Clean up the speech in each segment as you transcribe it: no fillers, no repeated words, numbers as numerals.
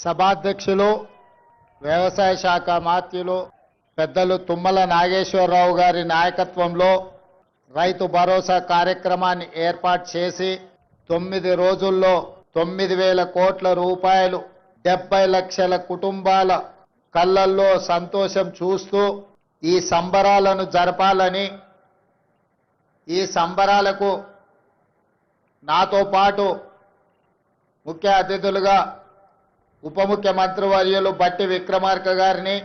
సభాధ్యక్షులు వ్యవసాయ శాఖ మాత్యులు పెద్దలు తుమ్మల నాగేశ్వరరావు గారి నాయకత్వంలో రైతు భరోసా కార్యక్రమాన్ని ఏర్పాటు చేసి 9 రోజుల్లో 9,000 కోట్ల రూపాయలు 70 లక్షల కుటుంబాల కళ్ళల్లో సంతోషం చూస్తూ ఈ సంబరాలను జరపాలని, ఈ సంబరాలకు నాతో పాటు ముఖ్య అతిథులుగా ఉప ముఖ్యమంత్రి వర్యులు బట్టి విక్రమార్క గారిని,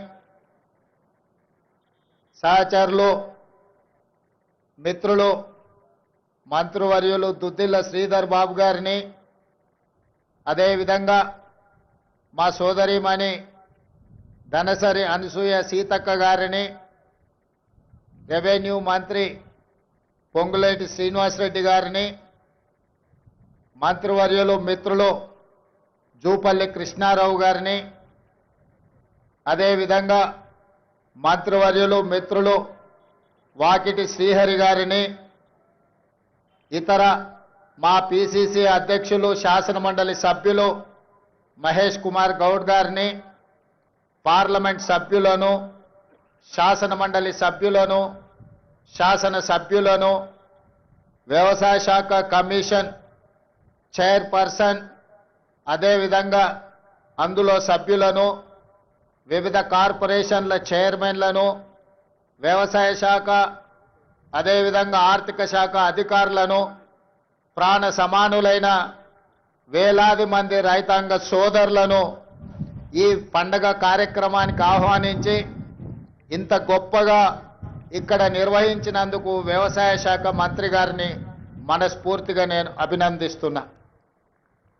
సహచరులు మిత్రులు మంత్రివర్యులు దుద్దిల్ల శ్రీధర్ బాబు గారిని, అదేవిధంగా మా సోదరిమణి ధనసరి అనసూయ సీతక్క గారిని, రెవెన్యూ మంత్రి పొంగులేటి శ్రీనివాసరెడ్డి గారిని, మంత్రివర్యులు మిత్రులు జూపల్లి కృష్ణారావు గారిని, అదేవిధంగా మంత్రివర్యులు మిత్రులు వాకిటి శ్రీహరి గారిని, ఇతర మా పిసిసి అధ్యక్షులు శాసనమండలి సభ్యులు మహేష్ కుమార్ గౌడ్ గారిని, పార్లమెంట్ సభ్యులను, శాసనమండలి సభ్యులను, శాసన సభ్యులను, వ్యవసాయ శాఖ కమిషన్ చైర్పర్సన్, అదేవిధంగా అందులో సభ్యులను, వివిధ కార్పొరేషన్ల చైర్మన్లను, వ్యవసాయ శాఖ అదేవిధంగా ఆర్థిక శాఖ అధికారులను, ప్రాణ సమానులైన వేలాది మంది రైతాంగ సోదరులను ఈ పండగ కార్యక్రమానికి ఆహ్వానించి ఇంత గొప్పగా ఇక్కడ నిర్వహించినందుకు వ్యవసాయ శాఖ మంత్రి గారిని మనస్ఫూర్తిగా నేను అభినందిస్తున్నా.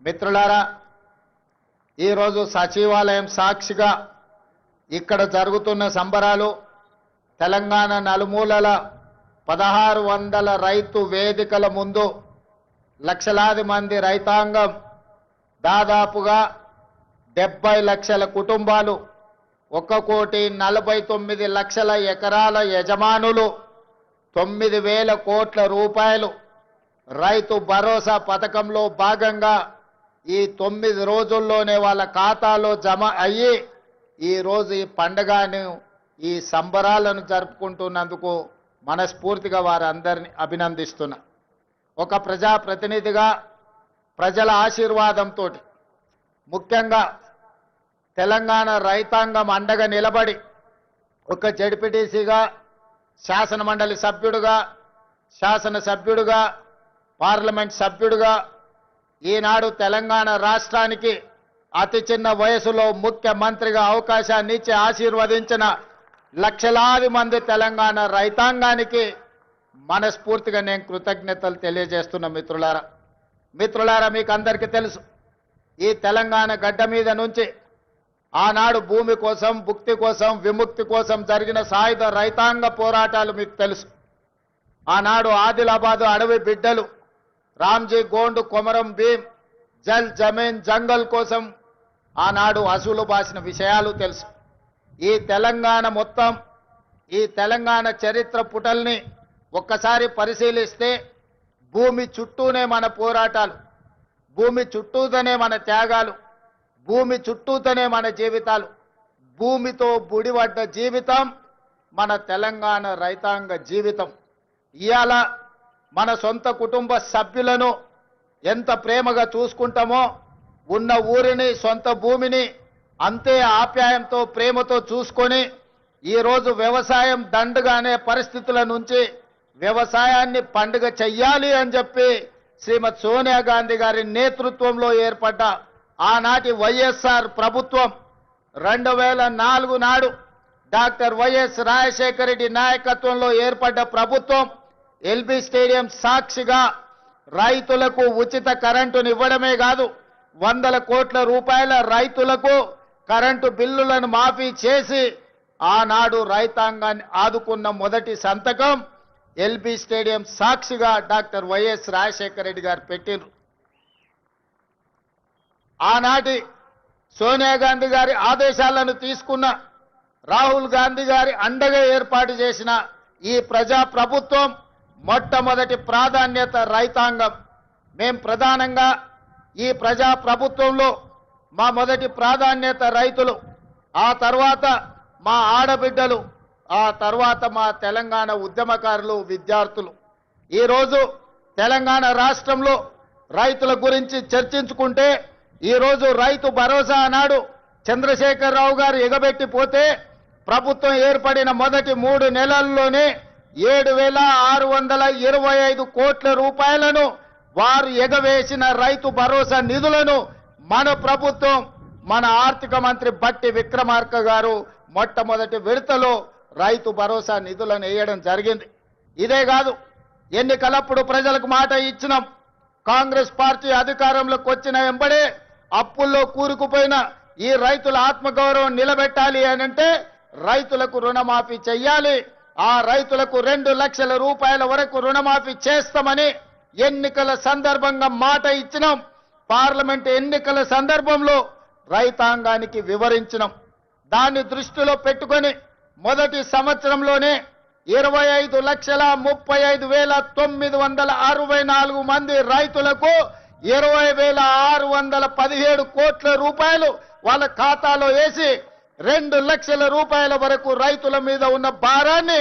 మిత్రులారా, ఈరోజు సచివాలయం సాక్షిగా ఇక్కడ జరుగుతున్న సంబరాలు తెలంగాణ నలుమూలల 1600 రైతు వేదికల ముందు లక్షలాది మంది రైతాంగం, దాదాపుగా 70 లక్షల కుటుంబాలు, 1,49,00,000 ఎకరాల యజమానులు 9,000 కోట్ల రూపాయలు రైతు భరోసా పథకంలో భాగంగా ఈ 9 రోజుల్లోనే వాళ్ళ ఖాతాలో జమ అయ్యి ఈరోజు ఈ పండుగను, ఈ సంబరాలను జరుపుకుంటున్నందుకు మనస్ఫూర్తిగా వారందరినీ అభినందిస్తున్నా. ఒక ప్రజాప్రతినిధిగా ప్రజల ఆశీర్వాదంతో ముఖ్యంగా తెలంగాణ రైతాంగం అండగా నిలబడి ఒక జడ్పీటీసీగా, శాసనమండలి సభ్యుడుగా, శాసనసభ్యుడుగా, పార్లమెంట్ సభ్యుడుగా ఈనాడు తెలంగాణ రాష్ట్రానికి అతి చిన్న వయసులో ముఖ్యమంత్రిగా అవకాశాన్ని ఇచ్చి ఆశీర్వదించిన లక్షలాది మంది తెలంగాణ రైతాంగానికి మనస్ఫూర్తిగా నేను కృతజ్ఞతలు తెలియజేస్తున్నా. మిత్రులారా, మీకు అందరికీ తెలుసు, ఈ తెలంగాణ గడ్డ మీద నుంచి ఆనాడు భూమి కోసం, భుక్తి కోసం, విముక్తి కోసం జరిగిన సాయుధ రైతాంగ పోరాటాలు మీకు తెలుసు. ఆనాడు ఆదిలాబాదు అడవి బిడ్డలు రామ్జీ గోండు, కొమరం భీం, జల్ జమీన్ జంగల్ కోసం ఆనాడు అసూలు బాసిన విషయాలు తెలుసు. ఈ తెలంగాణ మొత్తం, ఈ తెలంగాణ చరిత్ర పుటల్ని ఒక్కసారి పరిశీలిస్తే భూమి చుట్టూనే మన పోరాటాలు, భూమి చుట్టూతోనే మన త్యాగాలు, భూమి చుట్టూతోనే మన జీవితాలు, భూమితో బుడిపడ్డ జీవితం మన తెలంగాణ రైతాంగ జీవితం. ఇవాళ మన సొంత కుటుంబ సభ్యులను ఎంత ప్రేమగా చూసుకుంటామో, ఉన్న ఊరిని, సొంత భూమిని అంతే ఆప్యాయంతో, ప్రేమతో చూసుకొని ఈరోజు వ్యవసాయం దండుగా అనే పరిస్థితుల నుంచి వ్యవసాయాన్ని పండుగ చెయ్యాలి అని చెప్పి శ్రీమతి సోనియా గాంధీ గారి నేతృత్వంలో ఏర్పడ్డ ఆనాటి వైఎస్ఆర్ ప్రభుత్వం 2004 నాడు డాక్టర్ వైఎస్ రాజశేఖర రెడ్డి నాయకత్వంలో ఏర్పడ్డ ప్రభుత్వం ఎల్బీ స్టేడియం సాక్షిగా రైతులకు ఉచిత కరెంటును ఇవ్వడమే కాదు, 100 కోట్ల రూపాయల రైతులకు కరెంటు బిల్లులను మాఫీ చేసి ఆనాడు రైతాంగాన్ని ఆదుకున్న మొదటి సంతకం ఎల్బీ స్టేడియం సాక్షిగా డాక్టర్ వైఎస్ రాజశేఖర రెడ్డి గారు పెట్టిండ్రు. ఆనాటి సోనియా గాంధీ గారి ఆదేశాలను తీసుకున్న రాహుల్ గాంధీ గారి అండగా ఏర్పాటు చేసిన ఈ ప్రజా ప్రభుత్వం మొట్టమొదటి ప్రాధాన్యత రైతాంగం. మేం ప్రధానంగా ఈ ప్రజా ప్రభుత్వంలో మా మొదటి ప్రాధాన్యత రైతులు, ఆ తర్వాత మా ఆడబిడ్డలు, ఆ తర్వాత మా తెలంగాణ ఉద్యమకారులు, విద్యార్థులు. ఈరోజు తెలంగాణ రాష్ట్రంలో రైతుల గురించి చర్చించుకుంటే ఈరోజు రైతు భరోసా అన్నాడు చంద్రశేఖరరావు గారు ఎగబెట్టిపోతే ప్రభుత్వం ఏర్పడిన మొదటి 3 నెలల్లోనే 7,625 కోట్ల రూపాయలను వారు ఎగవేసిన రైతు భరోసా నిధులను మన ప్రభుత్వం, మన ఆర్థిక మంత్రి బట్టి విక్రమార్క గారు మొట్టమొదటి విడతలో రైతు భరోసా నిధులను వేయడం జరిగింది. ఇదే కాదు, ఎన్నికలప్పుడు ప్రజలకు మాట ఇచ్చినాం. కాంగ్రెస్ పార్టీ అధికారంలోకి వచ్చిన వెంబడే అప్పుల్లో కూరుకుపోయిన ఈ రైతుల ఆత్మగౌరవం నిలబెట్టాలి అనంటే రైతులకు రుణమాఫీ చెయ్యాలి. ఆ రైతులకు 2 లక్షల రూపాయల వరకు రుణమాఫీ చేస్తామని ఎన్నికల సందర్భంగా మాట ఇచ్చినాం. పార్లమెంట్ ఎన్నికల సందర్భంలో రైతాంగానికి వివరించినాం. దాన్ని దృష్టిలో పెట్టుకొని మొదటి సంవత్సరంలోనే 25,35,964 మంది రైతులకు 20,617 కోట్ల రూపాయలు వాళ్ళ ఖాతాలో వేసి 2 లక్షల రూపాయల వరకు రైతుల మీద ఉన్న భారాన్ని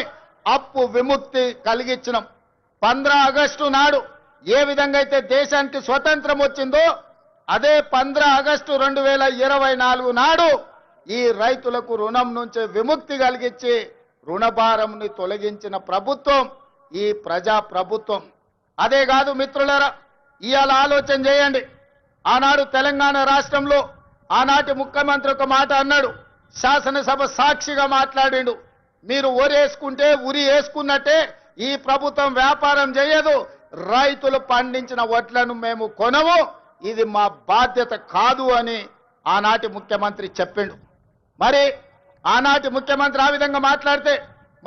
అప్పు విముక్తి కలిగించినాం. 15 ఆగస్టు నాడు ఏ విధంగా అయితే దేశానికి స్వతంత్రం వచ్చిందో అదే 15 ఆగస్టు 2024 నాడు ఈ రైతులకు రుణం నుంచి విముక్తి కలిగించి రుణభారంని తొలగించిన ప్రభుత్వం ఈ ప్రజా ప్రభుత్వం. అదే కాదు మిత్రులారా, ఇవాళ ఆలోచన చేయండి. ఆనాడు తెలంగాణ రాష్ట్రంలో ఆనాటి ముఖ్యమంత్రి ఒక మాట అన్నాడు, శాసనసభ సాక్షిగా మాట్లాడిండు. మీరు ఒరేసుకుంటే ఉరి వేసుకున్నట్టే ఈ ప్రభుత్వం వ్యాపారం చేయదు, రైతులు పండించిన వడ్లను మేము కొనము, ఇది మా బాధ్యత కాదు అని ఆనాటి ముఖ్యమంత్రి చెప్పిండు. మరి ఆనాటి ముఖ్యమంత్రి ఆ విధంగా మాట్లాడితే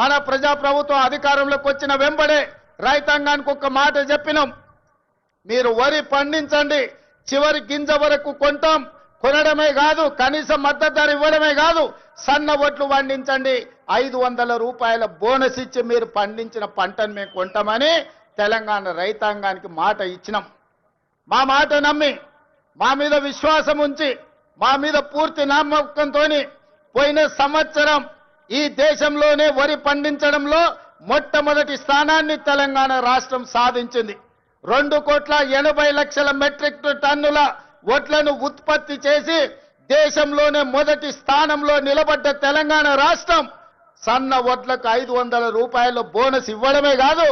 మన ప్రజాప్రభుత్వం అధికారంలోకి వచ్చిన వెంబడే రైతాంగానికి ఒక మాట చెప్పినాం, మీరు వరి పండించండి, చివరి గింజ వరకు కొంటాం, కొనడమే కాదు కనీస మద్దతు ధర ఇవ్వడమే కాదు, సన్న వడ్లు పండించండి, 500 రూపాయల బోనస్ ఇచ్చి మీరు పండించిన పంటను మేము కొంటామని తెలంగాణ రైతాంగానికి మాట ఇచ్చినాం. మా మాట నమ్మి, మా మీద విశ్వాసం ఉంచి, మా మీద పూర్తి నమ్మకంతో పోయిన సంవత్సరం ఈ దేశంలోనే వరి పండించడంలో మొట్టమొదటి స్థానాన్ని తెలంగాణ రాష్ట్రం సాధించింది. 2,80,00,000 మెట్రిక్ టన్నుల వడ్లను ఉత్పత్తి చేసి దేశంలోనే మొదటి స్థానంలో నిలబడ్డ తెలంగాణ రాష్ట్రం సన్న వడ్లకు 500 రూపాయల బోనస్ ఇవ్వడమే కాదు,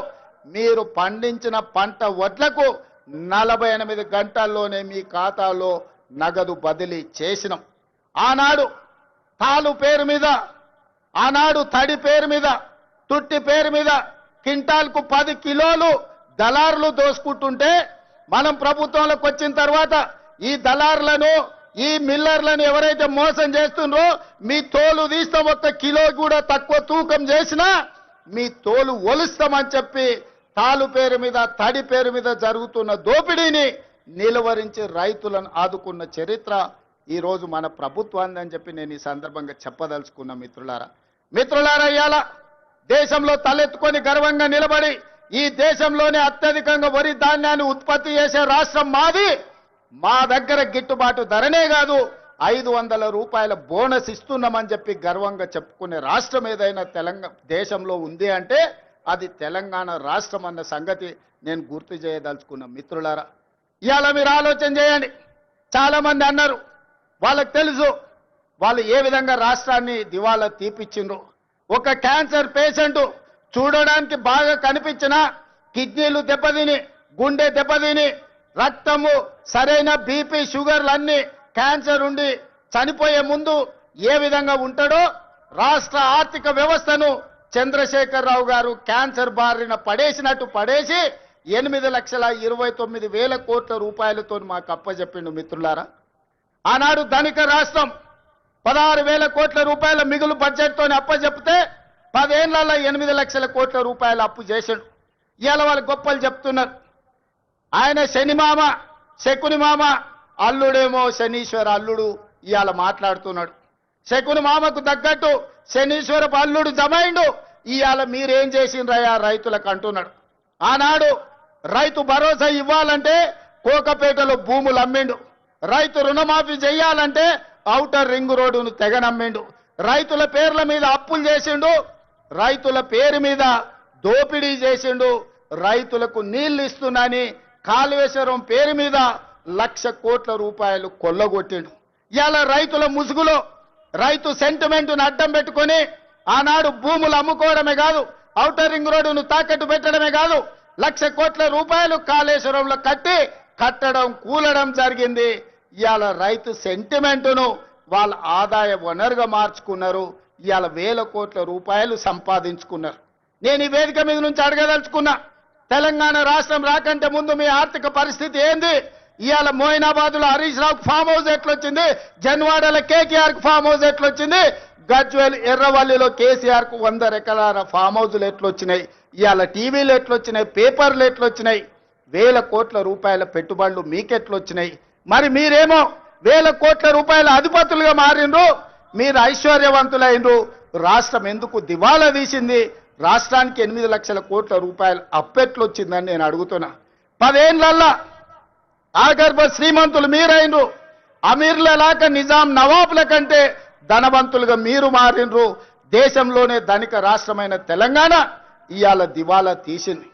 మీరు పండించిన పంట వడ్లకు 48 గంటల్లోనే మీ ఖాతాలో నగదు బదిలీ చేసినాం. ఆనాడు తాలు పేరు మీద, ఆనాడు తడి పేరు మీద, తుట్టి పేరు మీద క్వింటాల్కు 10 కిలోలు దళారులు దోసుకుంటుంటే మనం ప్రభుత్వంలోకి వచ్చిన తర్వాత ఈ దళారులను, ఈ మిల్లర్లను ఎవరైతే మోసం చేస్తుండ్రో మీ తోలు తీస్తాం, 1 కిలో కూడా తక్కువ తూకం చేసినా మీ తోలు ఒలుస్తామని చెప్పి తాలు పేరు మీద, తడి పేరు మీద జరుగుతున్న దోపిడీని నిలువరించి రైతులను ఆదుకున్న చరిత్ర ఈ రోజు మన ప్రభుత్వాన్ని అని చెప్పి నేను ఈ సందర్భంగా చెప్పదలుచుకున్న మిత్రులారా, ఇవాళ దేశంలో తలెత్తుకొని గర్వంగా నిలబడి ఈ దేశంలోనే అత్యధికంగా వరి ధాన్యాన్ని ఉత్పత్తి చేసే రాష్ట్రం మాది. మా దగ్గర గిట్టుబాటు ధరనే కాదు 500 రూపాయల బోనస్ ఇస్తున్నామని చెప్పి గర్వంగా చెప్పుకునే రాష్ట్రం ఏదైనా తెలంగాణ దేశంలో ఉంది అంటే అది తెలంగాణ రాష్ట్రం అన్న సంగతి నేను గుర్తు చేయదలుచుకున్న మిత్రులారా. ఇవాళ మీరు ఆలోచన చేయండి. చాలా మంది అన్నారు, వాళ్ళకి తెలుసు వాళ్ళు ఏ విధంగా రాష్ట్రాన్ని దివాలా తీపిచ్చిండ్రు. ఒక క్యాన్సర్ పేషెంట్ చూడడానికి బాగా కనిపించినా కిడ్నీలు దెబ్బతిని, గుండె దెబ్బతిని, రక్తము సరైన బీపీ షుగర్లన్నీ క్యాన్సర్ ఉండి చనిపోయే ముందు ఏ విధంగా ఉంటాడో రాష్ట్ర ఆర్థిక వ్యవస్థను చంద్రశేఖరరావు గారు క్యాన్సర్ బారిన పడేసినట్టు పడేసి 8,29,000 కోట్ల రూపాయలతో మాకు అప్పచెప్పిండు మిత్రులారా. ఆనాడు ధనిక రాష్ట్రం 16,000 కోట్ల రూపాయల మిగులు బడ్జెట్తో అప్పచెప్తే 10 ఏళ్లలో 8 లక్షల కోట్ల రూపాయలు అప్పు చేశాడు. ఇవాళ వాళ్ళు గొప్పలు చెప్తున్నారు. ఆయన శని మామ, శకుని మామ, అల్లుడేమో శనీశ్వర అల్లుడు ఇవాళ మాట్లాడుతున్నాడు. శకుని మామకు తగ్గట్టు శనీశ్వరపు అల్లుడు జమైండు. ఇవాళ మీరేం చేసిండ్రయ్యా రైతులకు అంటున్నాడు. ఆనాడు రైతు భరోసా ఇవ్వాలంటే కోకపేటలో భూములు అమ్మిండు. రైతు రుణమాఫీ చేయాలంటే ఔటర్ రింగ్ రోడ్డును తెగనమ్మిండు. రైతుల పేర్ల మీద అప్పులు చేసిండు, రైతుల పేరు మీద దోపిడీ చేసిండు, రైతులకు నీళ్లు ఇస్తున్నాని కాళేశ్వరం పేరు మీద 1,00,000 కోట్ల రూపాయలు కొల్లగొట్టిండు. ఇలా రైతుల ముసుగులో రైతు సెంటిమెంట్ను అడ్డం పెట్టుకొని ఆనాడు భూములు అమ్ముకోవడమే కాదు, ఔటర్ రింగ్ రోడ్డును తాకట్టు పెట్టడమే కాదు, 1,00,000 కోట్ల రూపాయలు కాళేశ్వరంలో కట్టడం కూలడం జరిగింది. ఇవాళ రైతు సెంటిమెంటును వాళ్ళ ఆదాయ వనరుగా మార్చుకున్నారు. ఇవాళ 1,000 కోట్ల రూపాయలు సంపాదించుకున్నారు. నేను ఈ వేదిక మీద నుంచి అడగదలుచుకున్నా, తెలంగాణ రాష్ట్రం రాకంటే ముందు మీ ఆర్థిక పరిస్థితి ఏంది? ఇవాళ మోయినాబాద్లో హరీష్ రావుకు ఫామ్ హౌస్ ఎట్లొచ్చింది, జన్వాడలో కేకేఆర్కు ఫామ్ హౌస్ ఎట్లొచ్చింది, గజ్వేల్ ఎర్రవల్లిలో కేసీఆర్కు 100 ఎకరాల ఫామ్ హౌజులు ఎట్లొచ్చినాయి, ఇవాళ టీవీలు ఎట్లొచ్చినాయి, పేపర్లు ఎట్లొచ్చినాయి, 1,000 కోట్ల రూపాయల పెట్టుబడులు మీకెట్లొచ్చినాయి? మరి మీరేమో 1,000 కోట్ల రూపాయల అధిపతులుగా మారిండ్రు, మీరు ఐశ్వర్యవంతులైనరు. రాష్ట్రం ఎందుకు దివాలా తీసింది? రాష్ట్రానికి 8 లక్షల కోట్ల రూపాయలు అప్పెట్లొచ్చిందని నేను అడుగుతున్నా. 10 ఏళ్లల్లా ఆగర్భ శ్రీమంతులు మీరైనరు. అమీర్ల లాగా నిజాం నవాబుల కంటే ధనవంతులుగా మీరు మారినరు. దేశంలోనే ధనిక రాష్ట్రమైన తెలంగాణ ఇవాళ దివాలా తీసింది.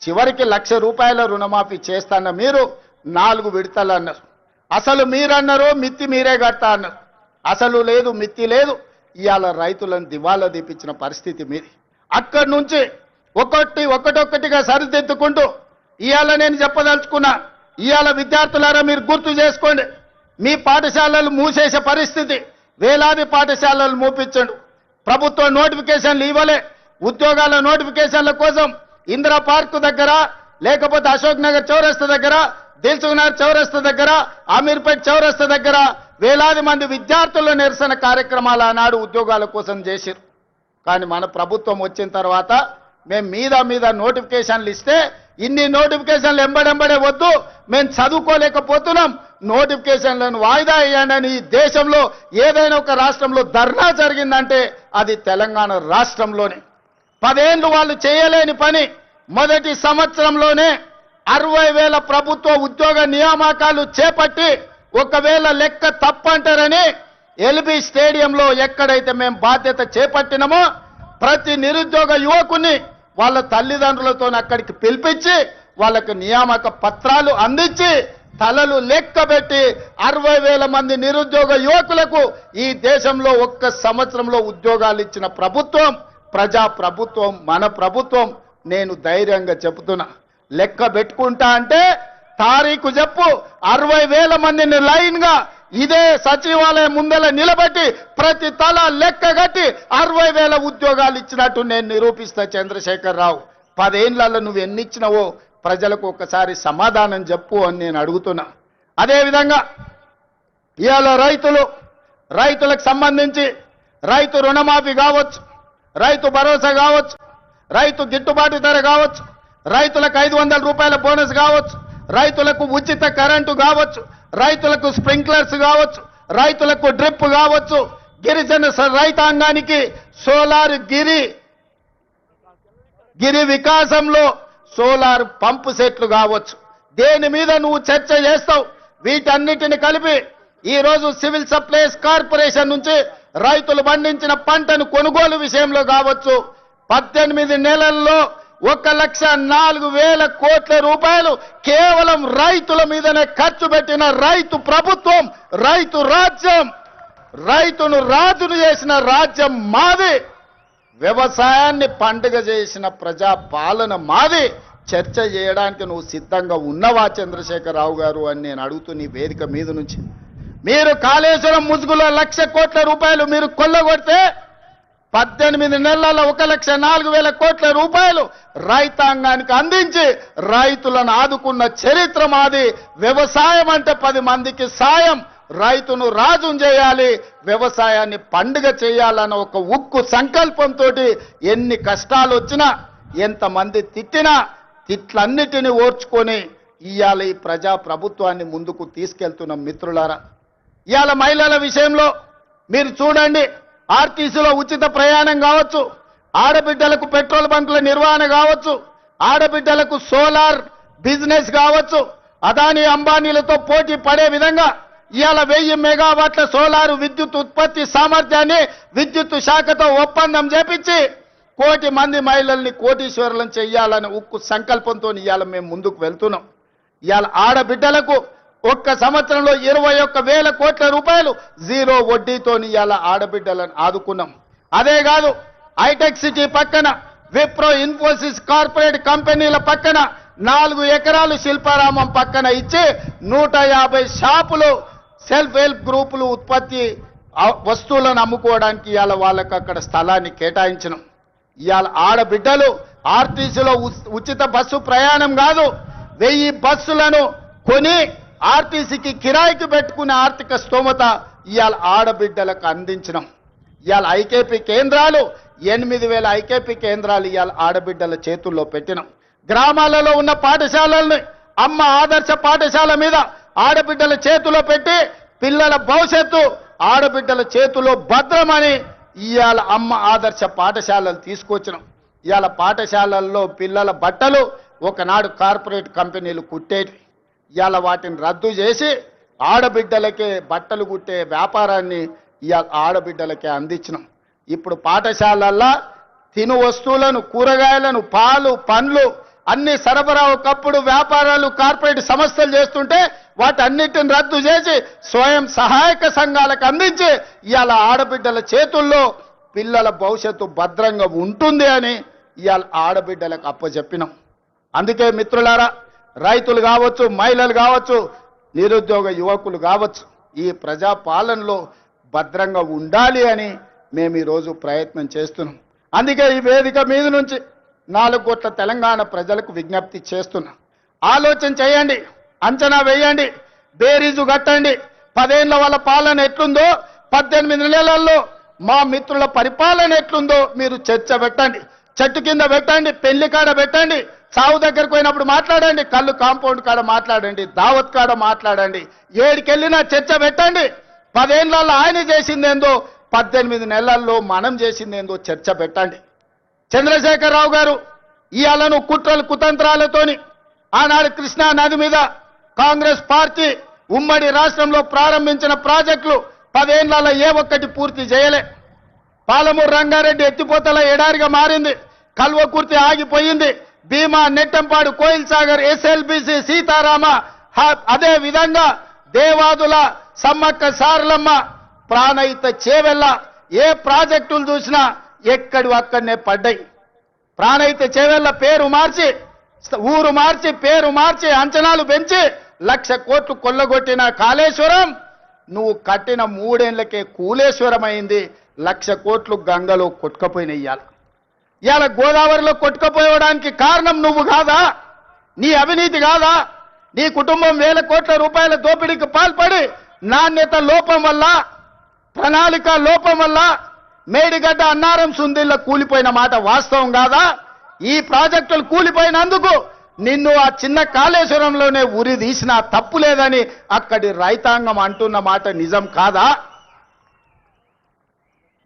చివరికి 1,00,000 రూపాయల రుణమాఫీ చేస్తాన్న మీరు 4 విడతలు అన్నారు. అసలు మీరన్నారు మిత్తి మీరే కడతా అన్నారు. అసలు లేదు మిత్తి లేదు. ఇవాళ రైతులను దివాలా తీపించిన పరిస్థితి మీది. అక్కడి నుంచి ఒక్కొక్కటిగా సరిదిద్దుకుంటూ ఇవాళ నేను చెప్పదలుచుకున్నా, ఇవాళ విద్యార్థులారా మీరు గుర్తు చేసుకోండి, మీ పాఠశాలలు మూసేసే పరిస్థితి, వేలాది పాఠశాలలు మూపించండు. ప్రభుత్వం నోటిఫికేషన్లు ఇవ్వలే. ఉద్యోగాల నోటిఫికేషన్ల కోసం ఇందిరా పార్క్ దగ్గర, లేకపోతే అశోక్ నగర్ చౌరస్తా దగ్గర, దిల్సుఖ్ నగర్ చౌరస్తా దగ్గర, అమీర్పేట్ చౌరస్తా దగ్గర వేలాది మంది విద్యార్థుల నిరసన కార్యక్రమాలు ఆనాడు ఉద్యోగాల కోసం చేశారు. కానీ మన ప్రభుత్వం వచ్చిన తర్వాత మేము మీద నోటిఫికేషన్లు ఇస్తే ఇన్ని నోటిఫికేషన్లు ఎంబడెంబడే వద్దు, మేము చదువుకోలేకపోతున్నాం, నోటిఫికేషన్లను వాయిదా వేయండి. ఈ దేశంలో ఏదైనా ఒక రాష్ట్రంలో ధర్నా జరిగిందంటే అది తెలంగాణ రాష్ట్రంలోనే. 10 ఏళ్లు వాళ్ళు చేయలేని పని మొదటి సంవత్సరంలోనే 60,000 ప్రభుత్వ ఉద్యోగ నియామకాలు చేపట్టి, ఒకవేళ లెక్క తప్పంటారని ఎల్బీ స్టేడియంలో ఎక్కడైతే మేము బాధ్యత చేపట్టినామో ప్రతి నిరుద్యోగ యువకుని వాళ్ళ తల్లిదండ్రులతో అక్కడికి పిలిపించి వాళ్ళకు నియామక పత్రాలు అందించి తలలు లెక్కబెట్టి 60,000 మంది నిరుద్యోగ యువకులకు ఈ దేశంలో ఒక్క సంవత్సరంలో ఉద్యోగాలు ఇచ్చిన ప్రభుత్వం ప్రజా ప్రభుత్వం, మన ప్రభుత్వం. నేను ధైర్యంగా చెబుతున్నా, లెక్క పెట్టుకుంటా అంటే తారీఖు చెప్పు, 60,000 మందిని లైన్గా ఇదే సచివాలయం ముందల నిలబెట్టి ప్రతి తల లెక్క కట్టి 60,000 ఉద్యోగాలు ఇచ్చినట్టు నేను నిరూపిస్తా. చంద్రశేఖర్ రావు, 10 ఏళ్లలో నువ్వు ఎన్ని ఇచ్చినావో ప్రజలకు ఒకసారి సమాధానం చెప్పు అని నేను అడుగుతున్నా. అదేవిధంగా ఇవాళ రైతులకు సంబంధించి రైతు రుణమాఫీ కావచ్చు, రైతు భరోసా కావచ్చు, రైతు గిట్టుబాటు ధర కావచ్చు, రైతులకు 500 రూపాయల బోనస్ కావచ్చు, రైతులకు ఉచిత కరెంటు కావచ్చు, రైతులకు స్ప్రింక్లర్స్ కావచ్చు, రైతులకు డ్రిప్ కావచ్చు, గిరిజన రైతాంగానికి సోలార్ గిరి వికాసంలో సోలార్ పంపు సెట్లు కావచ్చు. దేని మీద నువ్వు చర్చ చేస్తావు? వీటన్నిటిని కలిపి ఈరోజు సివిల్ సప్లైస్ కార్పొరేషన్ నుంచి రైతులు పండించిన పంటను కొనుగోలు విషయంలో కావచ్చు, 18 నెలల్లో 1,04,000 కోట్ల రూపాయలు కేవలం రైతుల మీదనే ఖర్చు పెట్టిన రైతు ప్రభుత్వం, రైతు రాజ్యం, రైతును రాజును చేసిన రాజ్యం మాది, వ్యవసాయాన్ని పండుగ చేసిన ప్రజా పాలన మాది. చర్చ చేయడానికి నువ్వు సిద్ధంగా ఉన్నవా చంద్రశేఖర్ రావు గారు అని నేను అడుగుతూ నీ వేదిక మీద నుంచి. మీరు కాళేశ్వరం ముసుగులో 1,00,000 కోట్ల రూపాయలు మీరు కొల్లగొడితే 18 నెలల్లో 1,04,000 కోట్ల రూపాయలు రైతాంగానికి అందించి రైతులను ఆదుకున్న చరిత్ర మాది. వ్యవసాయం అంటే 10 మందికి సాయం, రైతును రాజును చేయాలి, వ్యవసాయాన్ని పండుగ చేయాలన్న ఒక ఉక్కు సంకల్పంతో ఎన్ని కష్టాలు వచ్చినా, ఎంతమంది తిట్టినా తిట్లన్నిటినీ ఓర్చుకొని ఇవాళ ఈ ప్రజా ప్రభుత్వాన్ని ముందుకు తీసుకెళ్తున్న మిత్రులారా, ఇవాళ మహిళల విషయంలో మీరు చూడండి, ఆర్టీసీలో ఉచిత ప్రయాణం కావచ్చు, ఆడబిడ్డలకు పెట్రోల్ బంకుల నిర్వహణ కావచ్చు, ఆడబిడ్డలకు సోలార్ బిజినెస్ కావచ్చు, అదానీ అంబానీలతో పోటీ పడే విధంగా ఇవాళ 1000 మెగావాట్ల సోలారు విద్యుత్ ఉత్పత్తి సామర్థ్యాన్ని విద్యుత్ శాఖతో ఒప్పందం చేపించి 1 కోటి మంది మహిళల్ని కోటీశ్వరులను చెయ్యాలని ఉక్కు సంకల్పంతో ఇవాళ మేము ముందుకు వెళ్తున్నాం. ఇవాళ ఆడబిడ్డలకు ఒక్క సంవత్సరంలో 21,000 కోట్ల రూపాయలు జీరో వడ్డీతో ఇవాళ ఆడబిడ్డలను ఆదుకున్నాం. అదే కాదు, హైటెక్ సిటీ పక్కన విప్రో ఇన్ఫోసిస్ కార్పొరేట్ కంపెనీల పక్కన 4 ఎకరాలు శిల్పారామం పక్కన ఇచ్చి 150 షాపులు సెల్ఫ్ హెల్ప్ గ్రూపులు ఉత్పత్తి వస్తువులను అమ్ముకోవడానికి ఇవాళ వాళ్ళకు అక్కడ స్థలాన్ని కేటాయించినాం. ఇవాళ ఆడబిడ్డలు ఆర్టీసీలో ఉచిత బస్సు ప్రయాణం కాదు, 1000 బస్సులను కొని ఆర్టీసీకి కిరాయికి పెట్టుకునే ఆర్థిక స్తోమత ఇవాళ ఆడబిడ్డలకు అందించినాం. ఇవాళ ఐకేపీ కేంద్రాలు 8,000 ఐకేపీ కేంద్రాలు ఇవాళ ఆడబిడ్డల చేతుల్లో పెట్టినాం. గ్రామాలలో ఉన్న పాఠశాలల్ని అమ్మ ఆదర్శ పాఠశాల మీద ఆడబిడ్డల చేతిలో పెట్టి పిల్లల భవిష్యత్తు ఆడబిడ్డల చేతిలో భద్రమని ఇవాళ అమ్మ ఆదర్శ పాఠశాలలు తీసుకొచ్చినాం. ఇవాళ పాఠశాలల్లో పిల్లల బట్టలు ఒకనాడు కార్పొరేట్ కంపెనీలు కుట్టేవి, ఇవాళ వాటిని రద్దు చేసి ఆడబిడ్డలకే బట్టలు కుట్టే వ్యాపారాన్ని ఇవాళ ఆడబిడ్డలకే అందించినాం. ఇప్పుడు పాఠశాలల్లో తిను వస్తువులను, కూరగాయలను, పాలు, పండ్లు అన్ని సరఫరా ఒకప్పుడు వ్యాపారాలు కార్పొరేట్ సంస్థలు చేస్తుంటే వాటన్నిటిని రద్దు చేసి స్వయం సహాయక సంఘాలకు అందించి ఇవాళ ఆడబిడ్డల చేతుల్లో పిల్లల భవిష్యత్తు భద్రంగా ఉంటుంది అని ఇవాళ ఆడబిడ్డలకు అప్పచెప్పినాం. అందుకే మిత్రులారా, రైతులు కావచ్చు, మహిళలు కావచ్చు, నిరుద్యోగ యువకులు కావచ్చు, ఈ ప్రజాపాలనలో భద్రంగా ఉండాలి అని మేము ఈరోజు ప్రయత్నం చేస్తున్నాం. అందుకే ఈ వేదిక మీద నుంచి 4 కోట్ల తెలంగాణ ప్రజలకు విజ్ఞప్తి చేస్తున్నా. ఆలోచన చేయండి, అంచనా వేయండి, బేరీజు కట్టండి. 10 ఏళ్ల వాళ్ళ పాలన ఎట్లుందో, 18 నెలల్లో మా మిత్రుల పరిపాలన ఎట్లుందో మీరు చర్చ పెట్టండి. చెట్టు కింద పెట్టండి, పెళ్లి కాడ పెట్టండి, చావు దగ్గరకు పోయినప్పుడు మాట్లాడండి, కళ్ళు కాంపౌండ్ కాడ మాట్లాడండి, దావత్ కాడ మాట్లాడండి, ఏడికెళ్ళినా చర్చ పెట్టండి. 10 ఏళ్లలో ఆయన చేసిందేందో, 18 నెలల్లో మనం చేసిందేందో చర్చ పెట్టండి. చంద్రశేఖరరావు గారు ఇవాళను కుట్రలు కుతంత్రాలతోని ఆనాడు కృష్ణా నది మీద కాంగ్రెస్ పార్టీ ఉమ్మడి రాష్ట్రంలో ప్రారంభించిన ప్రాజెక్టులు 10 ఏళ్లలో ఏ ఒక్కటి పూర్తి చేయలే. పాలమూరు రంగారెడ్డి ఎత్తిపోతల ఎడారిగా మారింది, కల్వకుర్తి ఆగిపోయింది, భీమా, నెట్టంపాడు, కోయిల్ సాగర్, ఎస్ఎల్బిసి, సీతారామ, అదే విధంగా దేవాదుల, సమ్మక్క సారలమ్మ, ప్రాణహిత చేవెళ్ళ, ఏ ప్రాజెక్టులు చూసినా ఎక్కడి అక్కడనే పడ్డాయి. ప్రాణహిత చేవెళ్ళ పేరు మార్చి, ఊరు మార్చి, పేరు మార్చి, అంచనాలు పెంచి 1,00,000 కోట్లు కొల్లగొట్టిన కాళేశ్వరం నువ్వు కట్టిన 3 ఏళ్లకే కూలేశ్వరం అయింది. 1,00,000 కోట్లు గంగలో కొట్టుకపోయినాయి. ఇవాళ గోదావరిలో కొట్టుకపోవడానికి కారణం నువ్వు కాదా? నీ అవినీతి కాదా? నీ కుటుంబం 1,000 కోట్ల రూపాయల దోపిడీకి పాల్పడి నాణ్యత లోపం వల్ల, ప్రణాళిక లోపం వల్ల మేడిగడ్డ, అన్నారం, సుందిళ్ళ కూలిపోయిన మాట వాస్తవం కాదా? ఈ ప్రాజెక్టులు కూలిపోయినందుకు నిన్ను ఆ చిన్న కాళేశ్వరంలోనే ఉరి తీసినా తప్పు లేదని అక్కడి రైతాంగం అంటున్న మాట నిజం కాదా?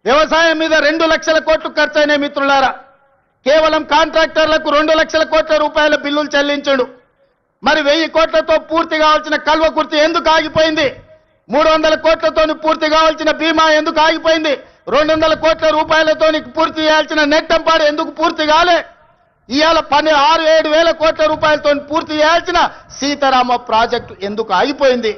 వ్యవసాయం మీద 2 లక్షల కోట్లు ఖర్చయిన మిత్రులారా, కేవలం కాంట్రాక్టర్లకు 2 లక్షల కోట్ల రూపాయల బిల్లులు చెల్లించడు. మరి 1000 కోట్లతో పూర్తి కావాల్సిన కల్వకుర్తి ఎందుకు ఆగిపోయింది? 300 కోట్లతో పూర్తి కావాల్సిన భీమా ఎందుకు ఆగిపోయింది? 200 కోట్ల రూపాయలతో పూర్తి చేయాల్సిన నెట్టంపాడు ఎందుకు పూర్తి కాలే? ఇవాళ 6-7 వేల కోట్ల రూపాయలతో పూర్తి చేయాల్సిన సీతారామ ప్రాజెక్టు ఎందుకు ఆగిపోయింది?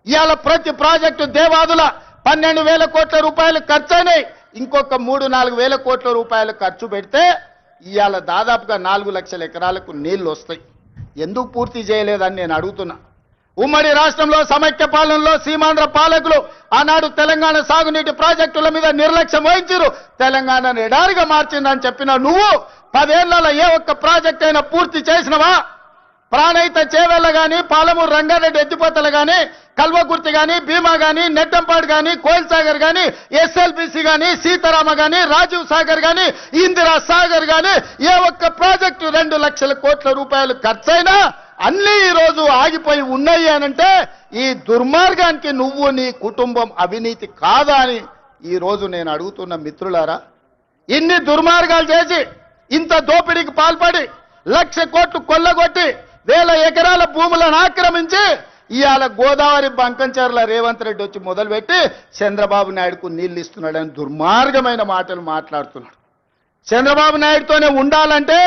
ఇవాళ ప్రతి ప్రాజెక్టు దేవాదుల 12,000 కోట్ల రూపాయలు ఖర్చయినాయి. ఇంకొక 3-4 వేల కోట్ల రూపాయలు ఖర్చు పెడితే ఇవాళ దాదాపుగా 4 లక్షల ఎకరాలకు నీళ్లు వస్తాయి. ఎందుకు పూర్తి చేయలేదని నేను అడుగుతున్నా. ఉమ్మడి రాష్ట్రంలో సమైక్య పాలనలో సీమాంధ్ర పాలకులు ఆనాడు తెలంగాణ సాగునీటి ప్రాజెక్టుల మీద నిర్లక్ష్యం వహించారు, తెలంగాణను ఎడారిగా మార్చిందని చెప్పిన నువ్వు 10 ఏళ్లలో ఏ ఒక్క ప్రాజెక్ట్ అయినా పూర్తి చేసినవా? ప్రాణహిత చేవెళ్ళ గాని, పాలమూరు రంగారెడ్డి ఎత్తిపోతలు గాని, కల్వకుర్తి గాని, భీమా గాని, నెట్టంపాడు గాని, కోయిల్ సాగర్ గాని, ఎస్ఎల్బిసి గాని, సీతారామ గాని, రాజీవ్ సాగర్ గాని, ఇందిరా సాగర్ గాని ఏ ఒక్క ప్రాజెక్టు 2 లక్షల కోట్ల రూపాయలు ఖర్చైనా అన్ని ఈ రోజు ఆగిపోయి ఉన్నాయి అనంటే ఈ దుర్మార్గానికి నువ్వు నీ కుటుంబం అవినీతి కాదా అని ఈ రోజు నేను అడుగుతున్న మిత్రులారా. ఇన్ని దుర్మార్గాలు చేసి, ఇంత దోపిడీకి పాల్పడి, 1,00,000 కోట్లు కొల్లగొట్టి, 1,000 ఎకరాల భూములను ఆక్రమించి ఇవాళ గోదావరి బంకంచర్ల రేవంత్ రెడ్డి వచ్చి మొదలుపెట్టి చంద్రబాబు నాయుడుకు నీళ్లు ఇస్తున్నాడని దుర్మార్గమైన మాటలు మాట్లాడుతున్నాడు. చంద్రబాబు నాయుడుతోనే ఉండాలంటే,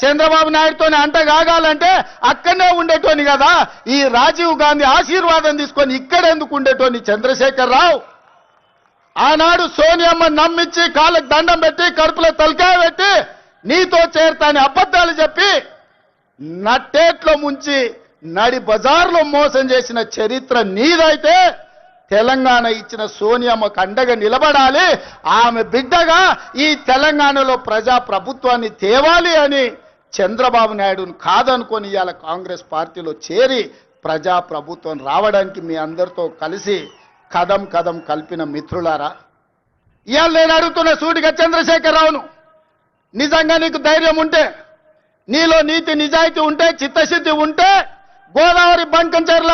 చంద్రబాబు నాయుడుతోనే అంటగాగాలంటే అక్కడనే ఉండేటోని కదా. ఈ రాజీవ్ గాంధీ ఆశీర్వాదం తీసుకొని ఇక్కడెందుకు ఉండేటోని చంద్రశేఖర్ రావు? ఆనాడు సోనియమ్మ నమ్మించి కాళ్ళకు దండం పెట్టి కడుపులో తలకాయ పెట్టి నీతో చేరతాని అబద్ధాలు చెప్పి నట్టేట్లో ముంచి నడి బజార్లో మోసం చేసిన చరిత్ర నీదైతే తెలంగాణ ఇచ్చిన సోనియమ్మకు అండగా నిలబడాలి. ఆమె బిడ్డగా ఈ తెలంగాణలో ప్రజా ప్రభుత్వాన్ని తేవాలి అని చంద్రబాబు నాయుడును కాదనుకొని ఇవాళ కాంగ్రెస్ పార్టీలో చేరి ప్రజా ప్రభుత్వం రావడానికి మీ అందరితో కలిసి కదం కదం కలిపిన మిత్రులారా, ఇవాళ నేను అడుగుతున్న సూటిగా చంద్రశేఖర్ రావును, నిజంగా నీకు ధైర్యం ఉంటే, నీలో నీతి నిజాయితీ ఉంటే, చిత్తశుద్ధి ఉంటే గోదావరి బంకంచర్ల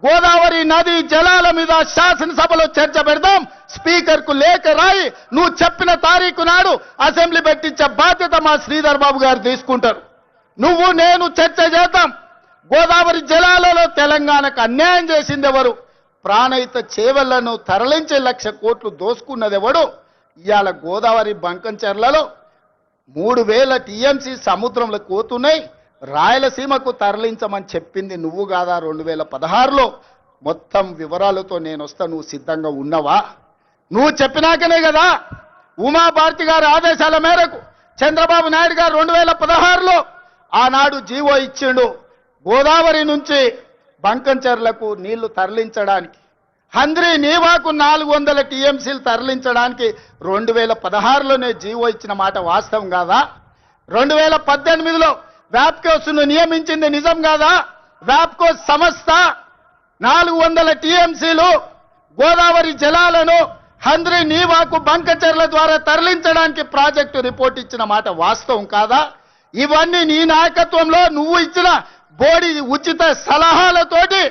గోదావరి నది జలాల మీద శాసనసభలో చర్చ పెడదాం. స్పీకర్కు లేఖ రాయి నువ్వు చెప్పిన తారీఖు నాడు అసెంబ్లీ పెట్టించే బాధ్యత మా శ్రీధర్ బాబు గారు తీసుకుంటారు. నువ్వు నేను చర్చ చేద్దాం. గోదావరి జలాలలో తెలంగాణకు అన్యాయం చేసింది ఎవరు? ప్రాణహిత చేవళ్లను తరలించే 1,00,000 కోట్లు దోసుకున్నది ఎవడు? ఇవాళ గోదావరి బంకంచర్లలో 3,000 టీఎంసీ సముద్రంలో పోతున్నాయి. రాయలసీమకు తరలించమని చెప్పింది నువ్వు కాదా? 2016లో మొత్తం వివరాలతో నేను వస్తా, నువ్వు సిద్ధంగా ఉన్నవా? నువ్వు చెప్పినాకనే కదా ఉమాభారతి గారి ఆదేశాల మేరకు చంద్రబాబు నాయుడు గారు 2016లో ఆనాడు జీవో ఇచ్చిండు. గోదావరి నుంచి బంకంచర్లకు నీళ్లు తరలించడానికి, హంద్రీ నీవాకు 400 టీఎంసీలు తరలించడానికి 2016లోనే జీవో ఇచ్చిన మాట వాస్తవం కాదా? 2018లో వ్యాప్కోస్ను నియమించింది నిజం కాదా? వ్యాప్కోస్ సంస్థ 400 టీఎంసీలు గోదావరి జలాలను హంద్రీ నీవాకు బంకచర్ల ద్వారా తరలించడానికి ప్రాజెక్టు రిపోర్ట్ ఇచ్చిన మాట వాస్తవం కాదా? ఇవన్నీ నీ నాయకత్వంలో నువ్వు ఇచ్చిన బోడి ఉచిత సలహాలతోటి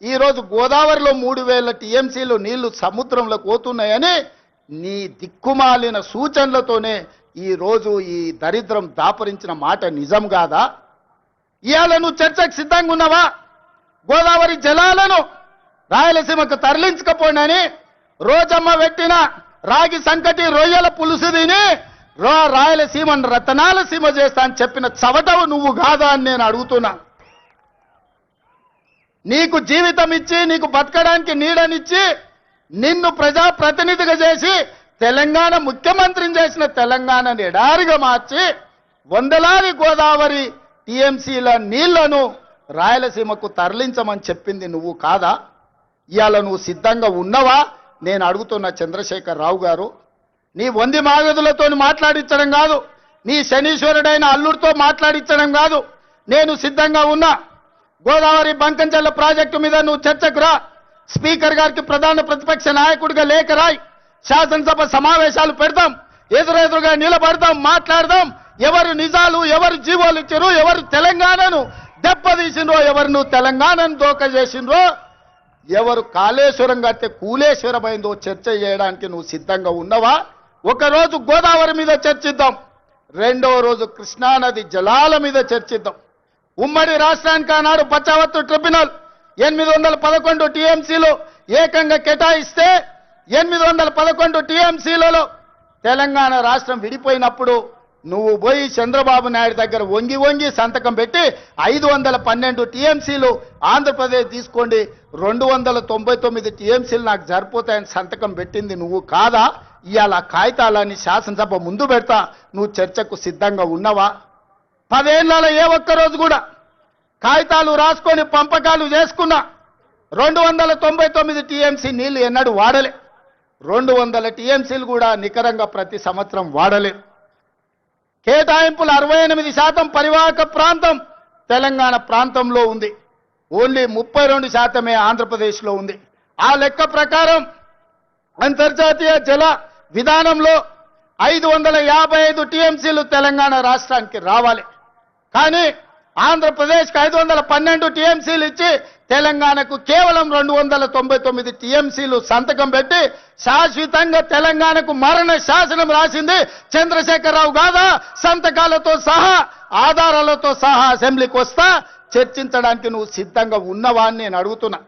ఈరోజు గోదావరిలో 3,000 టీఎంసీలు నీళ్లు సముద్రంలో పోతున్నాయని నీ దిక్కుమాలిన సూచనలతోనే ఈరోజు ఈ దరిద్రం దాపరించిన మాట నిజం కాదా? ఇవాళ నువ్వు చర్చకు సిద్ధంగా ఉన్నావా? గోదావరి జలాలను రాయలసీమకు తరలించకపోయినని రోజమ్మ పెట్టిన రాగి సంకటి రొయ్యల పులుసు తిని రాయలసీమను రతనాల సీమ చేస్తా అని చెప్పిన చవటవు నువ్వు కాదా అని నేను అడుగుతున్నా. నీకు జీవితం ఇచ్చి, నీకు బతకడానికి నీడనిచ్చి, నిన్ను ప్రజాప్రతినిధిగా చేసి తెలంగాణ ముఖ్యమంత్రిని చేసిన తెలంగాణని ఎడారిగా మార్చి వందలాది గోదావరి టీఎంసీల నీళ్లను రాయలసీమకు తరలించమని చెప్పింది నువ్వు కాదా? ఇవాళ నువ్వు సిద్ధంగా ఉన్నవా నేను అడుగుతున్న చంద్రశేఖర్ రావు గారు. నీ వంది మాగదులతో మాట్లాడించడం కాదు, నీ శనీశ్వరుడైన అల్లుడితో మాట్లాడించడం కాదు. నేను సిద్ధంగా ఉన్నా. గోదావరి బంకంచర్ల ప్రాజెక్టు మీద నువ్వు చర్చకు రా. స్పీకర్ గారికి ప్రధాన ప్రతిపక్ష నాయకుడిగా లేఖ రాయి. శాసనసభ సమావేశాలు పెడతాం, ఎదురెదురుగా నిలబడతాం, మాట్లాడదాం. ఎవరు నిజాలు, ఎవరు జీవోలు ఇచ్చారు, ఎవరు తెలంగాణను దెబ్బతీసిండ్రో, ఎవరు నువ్వు తెలంగాణను దోక చేసిండ్రో, ఎవరు కాళేశ్వరం కడితే కూలేశ్వరమైందో చర్చ చేయడానికి నువ్వు సిద్ధంగా ఉన్నవా? ఒకరోజు గోదావరి మీద చర్చిద్దాం, రెండవ రోజు కృష్ణానది జలాల మీద చర్చిద్దాం. ఉమ్మడి రాష్ట్రానికి ఆనాడు పచ్చావత్తు ట్రిబ్యునల్ 811 టీఎంసీలు ఏకంగా కేటాయిస్తే 811 టీఎంసీలలో తెలంగాణ రాష్ట్రం విడిపోయినప్పుడు నువ్వు పోయి చంద్రబాబు నాయుడు దగ్గర వంగి వంగి సంతకం పెట్టి 512 టీఎంసీలు ఆంధ్రప్రదేశ్ తీసుకోండి, 299 టీఎంసీలు నాకు సరిపోతాయని సంతకం పెట్టింది నువ్వు కాదా? ఇవాళ కాగితాలని శాసనసభ ముందు పెడతా, నువ్వు చర్చకు సిద్ధంగా ఉన్నవా? 10 ఏళ్లలో ఏ ఒక్కరోజు కూడా కాగితాలు రాసుకొని పంపకాలు చేసుకున్నా 299 టీఎంసీ నీళ్లు ఎన్నడూ వాడలే. 200 టీఎంసీలు కూడా నికరంగా ప్రతి సంవత్సరం వాడలే. కేటాయింపులు 68% పరివాహక ప్రాంతం తెలంగాణ ప్రాంతంలో ఉంది, ఓన్లీ 32% ఆంధ్రప్రదేశ్లో ఉంది. ఆ లెక్క ప్రకారం అంతర్జాతీయ జల విధానంలో 555 టీఎంసీలు తెలంగాణ రాష్ట్రానికి రావాలి. కానీ ఆంధ్రప్రదేశ్కి 512 టీఎంసీలు ఇచ్చి తెలంగాణకు కేవలం 299 టీఎంసీలు సంతకం పెట్టి శాశ్వతంగా తెలంగాణకు మరణ శాసనం రాసింది చంద్రశేఖర్ రావు కాదా? సంతకాలతో సహా ఆధారాలతో సహా అసెంబ్లీకి వస్తా, చర్చించడానికి నువ్వు సిద్ధంగా ఉన్నవా అని నేను అడుగుతున్నా.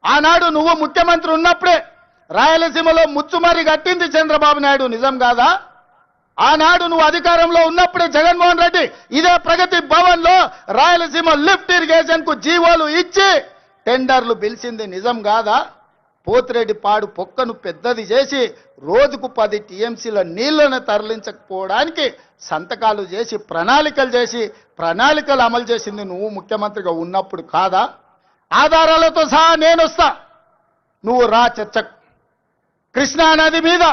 ఆనాడు నువ్వు ముఖ్యమంత్రి ఉన్నప్పుడే రాయలసీమలో ముచ్చుమరి కట్టింది చంద్రబాబు నాయుడు, నిజం కాదా? ఆనాడు నువ్వు అధికారంలో ఉన్నప్పుడే జగన్మోహన్ రెడ్డి ఇదే ప్రగతి భవన్ లో రాయలసీమ లిఫ్ట్ ఇరిగేషన్ కు జీవోలు ఇచ్చి టెండర్లు పిలిచింది, నిజం కాదా? పోతిరెడ్డి పాడు పొక్కను పెద్దది చేసి రోజుకు 10 టీఎంసీల నీళ్లను తరలించకపోవడానికి సంతకాలు చేసి ప్రణాళికలు అమలు చేసింది నువ్వు ముఖ్యమంత్రిగా ఉన్నప్పుడు కాదా? ఆధారాలతో సహా నేను వస్తా, నువ్వు రా చర్చకు. కృష్ణా నది మీద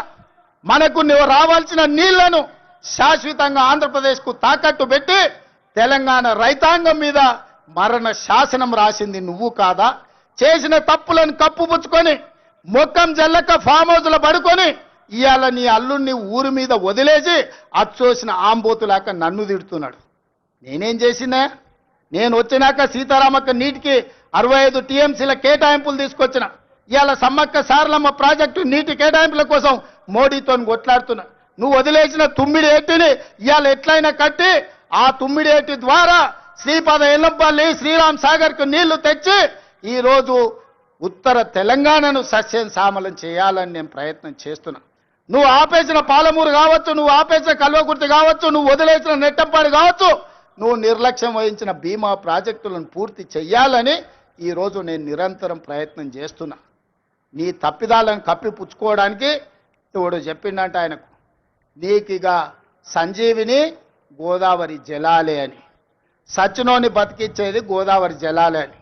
మనకు నువ్వు రావాల్సిన నీళ్లను శాశ్వతంగా ఆంధ్రప్రదేశ్కు తాకట్టు పెట్టి తెలంగాణ రైతాంగం మీద మరణ శాసనం రాసింది నువ్వు కాదా? చేసిన తప్పులను కప్పుపుచ్చుకొని మొక్కం జల్లక ఫామ్ హౌస్లో పడుకొని ఇవాళ నీ అల్లుడిని ఊరి మీద వదిలేసి అచ్చోసిన ఆంబోతులాక నన్ను తిడుతున్నాడు. నేనేం చేసినా? నేను వచ్చినాక సీతారామక్క నీటికి 65 టీఎంసీల కేటాయింపులు తీసుకొచ్చిన. ఇవాళ సమ్మక్క సారలమ్మ ప్రాజెక్టు నీటి కేటాయింపుల కోసం మోడీతో కొట్లాడుతున్నా. నువ్వు వదిలేసిన తుమ్మిడి ఏటిని ఇవాళ ఎట్లయినా కట్టి ఆ తుమ్మిడి ఏటి ద్వారా శ్రీపాద ఎల్లంపల్లి శ్రీరామ్ సాగర్ కు నీళ్లు తెచ్చి ఈ రోజు ఉత్తర తెలంగాణను సస్యం సామలం చేయాలని నేను ప్రయత్నం చేస్తున్నా. నువ్వు ఆపేసిన పాలమూరు కావచ్చు, నువ్వు ఆపేసిన కల్వకుర్తి కావచ్చు, నువ్వు వదిలేసిన నెట్టంపాడు కావచ్చు, నువ్వు నిర్లక్ష్యం వహించిన బీమా ప్రాజెక్టులను పూర్తి చెయ్యాలని ఈరోజు నేను నిరంతరం ప్రయత్నం చేస్తున్నా. నీ తప్పిదాలను కప్పిపుచ్చుకోవడానికి ఎవడు చెప్పిండంటే ఆయనకు, నీకిగా సంజీవిని గోదావరి జలాలే అని, సచ్చినోని బతికిచ్చేది గోదావరి జలాలే అని.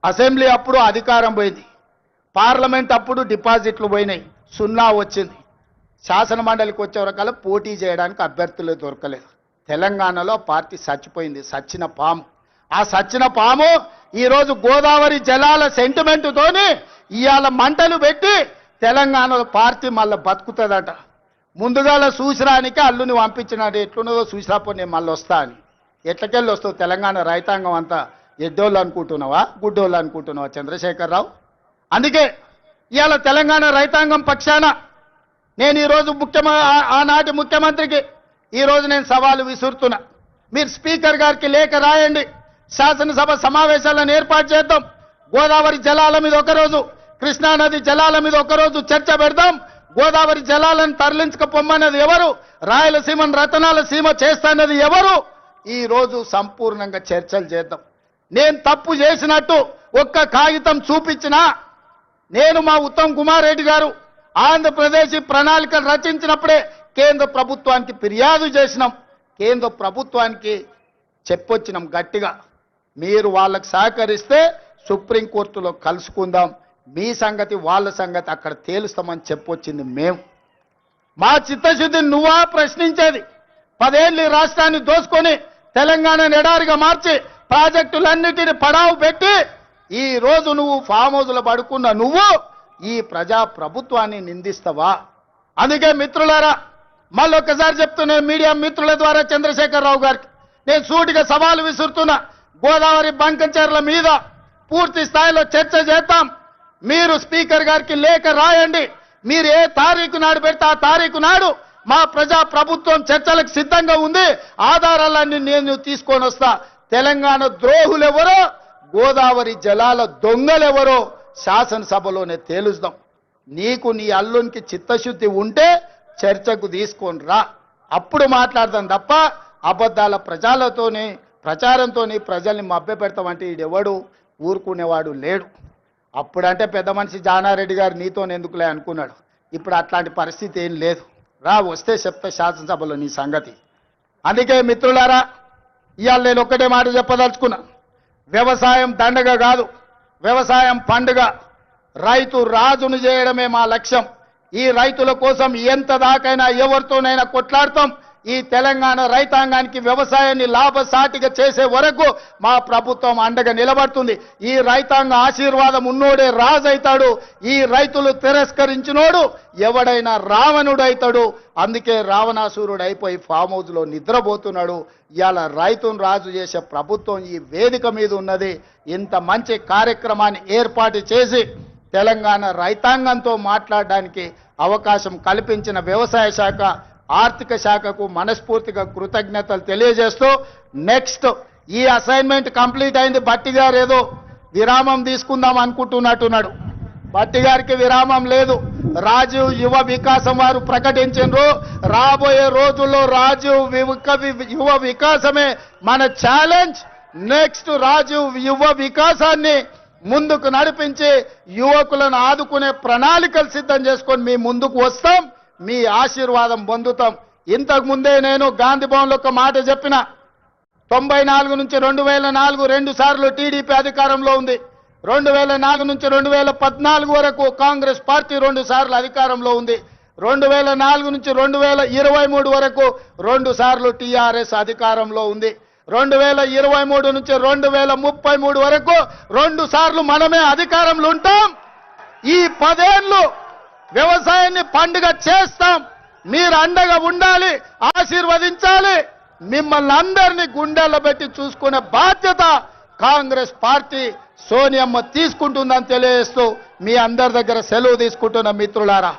అసెంబ్లీ అప్పుడు అధికారం పోయింది, పార్లమెంట్ అప్పుడు డిపాజిట్లు పోయినాయి, 0 వచ్చింది. శాసన మండలికి వచ్చే వరకల్లా పోటీ చేయడానికి అభ్యర్థులు దొరకలేదు. తెలంగాణలో పార్టీ చచ్చిపోయింది, సచ్చిన పాము. ఆ సచ్చిన పాము ఈరోజు గోదావరి జలాల సెంటిమెంటుతోని ఇవాళ మంటలు పెట్టి తెలంగాణలో పార్టీ మళ్ళీ బతుకుతుందట. ముందుగాల చూసిరానికి అల్లుని పంపించినాడు, ఎట్లున్నదో చూసిరాపో నేను మళ్ళీ వస్తా అని. ఎట్లకెళ్ళి వస్తావు? తెలంగాణ రైతాంగం అంతా ఎడ్డోళ్ళు అనుకుంటున్నావా, గుడ్డోళ్ళు అనుకుంటున్నావా చంద్రశేఖరరావు? అందుకే ఇవాళ తెలంగాణ రైతాంగం పక్షాన నేను ఈరోజు ఆనాటి ముఖ్యమంత్రికి ఈరోజు నేను సవాలు విసురుతున్నా. మీరు స్పీకర్ గారికి లేఖ రాయండి, శాసనసభ సమావేశాలను ఏర్పాటు చేద్దాం. గోదావరి జలాల మీద ఒకరోజు, కృష్ణానది జలాల మీద ఒకరోజు చర్చ పెడదాం. గోదావరి జలాలను తరలించకపోమ్మన్నది ఎవరు? రాయలసీమను రతనాల సీమ చేస్తానది ఎవరు? ఈ రోజు సంపూర్ణంగా చర్చలు చేద్దాం. నేను తప్పు చేసినట్టు ఒక్క కాగితం చూపించినా, నేను మా ఉత్తమ్ కుమార్ రెడ్డి గారు ఆంధ్రప్రదేశ్ ప్రణాళికలు రచించినప్పుడే కేంద్ర ప్రభుత్వానికి ఫిర్యాదు చేసినాం, కేంద్ర ప్రభుత్వానికి చెప్పొచ్చినాం గట్టిగా, మీరు వాళ్ళకు సహకరిస్తే సుప్రీంకోర్టులో కలుసుకుందాం, మీ సంగతి వాళ్ళ సంగతి అక్కడ తేలుస్తామని చెప్పొచ్చింది మేము. మా చిత్తశుద్ధిని నువ్వా ప్రశ్నించేది? 10 ఏళ్ళు ఈ రాష్ట్రాన్ని దోసుకొని తెలంగాణను ఎడారిగా మార్చి ప్రాజెక్టులన్నిటిని పడావు పెట్టి ఈ రోజు నువ్వు ఫామ్ హౌస్లో పడుకున్న నువ్వు ఈ ప్రజా ప్రభుత్వాన్ని నిందిస్తావా? అందుకే మిత్రులారా, మళ్ళొక్కసారి చెప్తున్నా మీడియా మిత్రుల ద్వారా చంద్రశేఖరరావు గారికి నేను సూటిగా సవాలు విసురుతున్నా. గోదావరి బంకంచెర్ల మీద పూర్తి స్థాయిలో చర్చ చేద్దాం. మీరు స్పీకర్ గారికి లేఖ రాయండి. మీరు ఏ తారీఖు నాడు పెడితే ఆ తారీఖు నాడు మా ప్రజా ప్రభుత్వం చర్చలకు సిద్ధంగా ఉంది. ఆధారాలన్నీ నేను తీసుకొని వస్తా. తెలంగాణ ద్రోహులెవరో, గోదావరి జలాల దొంగలెవరో శాసనసభలోనే తేలుస్తాం. నీకు నీ అల్లునికి చిత్తశుద్ధి ఉంటే చర్చకు తీసుకొని రా, అప్పుడు మాట్లాడదాం తప్ప అబద్ధాల ప్రచారంతోని ప్రజల్ని మభ్యపెడతామంటే ఈడెవడు ఊరుకునేవాడు లేడు. అప్పుడంటే పెద్ద మనిషి జానారెడ్డి గారు నీతో ఎందుకులే అనుకున్నాడు. ఇప్పుడు అట్లాంటి పరిస్థితి ఏం లేదు. రా, వస్తే చెప్తా శాసనసభలో నీ సంగతి. అందుకే మిత్రులారా, ఇవాళ నేను ఒక్కటే మాట చెప్పదలుచుకున్నా. వ్యవసాయం దండగ కాదు, వ్యవసాయం పండుగ. రైతు రాజును చేయడమే మా లక్ష్యం. ఈ రైతుల కోసం ఎంత దాకైనా ఎవరితోనైనా కొట్లాడతాం. ఈ తెలంగాణ రైతాంగానికి వ్యవసాయాన్ని లాభసాటిగా చేసే వరకు మా ప్రభుత్వం అండగా నిలబడుతుంది. ఈ రైతాంగ ఆశీర్వాదం ఉన్నోడే రాజు అవుతాడు. ఈ రైతులు తిరస్కరించినోడు ఎవడైనా రావణుడు అవుతాడు. అందుకే రావణాసురుడు అయిపోయి ఫామ్ హౌస్లో నిద్రపోతున్నాడు. ఇవాళ రైతును రాజు చేసే ప్రభుత్వం ఈ వేదిక మీద ఉన్నది. ఇంత మంచి కార్యక్రమాన్ని ఏర్పాటు చేసి తెలంగాణ రైతాంగంతో మాట్లాడడానికి అవకాశం కల్పించిన వ్యవసాయ శాఖ, ఆర్థిక శాఖకు మనస్ఫూర్తిగా కృతజ్ఞతలు తెలియజేస్తూ నెక్స్ట్ ఈ అసైన్మెంట్ కంప్లీట్ అయింది. భట్టి గారు ఏదో విరామం తీసుకుందాం అనుకుంటున్నట్టున్నాడు. భట్టి గారికి విరామం లేదు. రాజీవ్ యువ వికాసం వారు ప్రకటించారు. రాబోయే రోజుల్లో రాజీవ్ యువ వికాసమే మన ఛాలెంజ్. నెక్స్ట్ రాజీవ్ యువ వికాసాన్ని ముందుకు నడిపించి యువకులను ఆదుకునే ప్రణాళికలు సిద్ధం చేసుకొని మీ ముందుకు వస్తాం. మీ ఆశీర్వాదం పొందుతాం. ఇంతకు ముందే నేను గాంధీ భవన్లో ఒక మాట చెప్పిన. 94 నుంచి 2004 2 సార్లు టీడీపీ అధికారంలో ఉంది. 2004 నుంచి 2014 వరకు కాంగ్రెస్ పార్టీ 2 సార్లు అధికారంలో ఉంది. 2004 నుంచి 2023 వరకు 2 సార్లు టీఆర్ఎస్ అధికారంలో ఉంది. 2023 నుంచి 2033 వరకు 2 సార్లు మనమే అధికారంలో ఉంటాం. ఈ 10 ఏళ్లు వ్యవసాయాన్ని పండుగ చేస్తాం. మీరు అండగా ఉండాలి, ఆశీర్వదించాలి. మిమ్మల్ని అందరినీ గుండెల్లో పెట్టి చూసుకునే బాధ్యత కాంగ్రెస్ పార్టీ సోనియమ్మ తీసుకుంటుందని తెలియజేస్తూ మీ అందరి దగ్గర సెలవు తీసుకుంటున్న మిత్రులారా.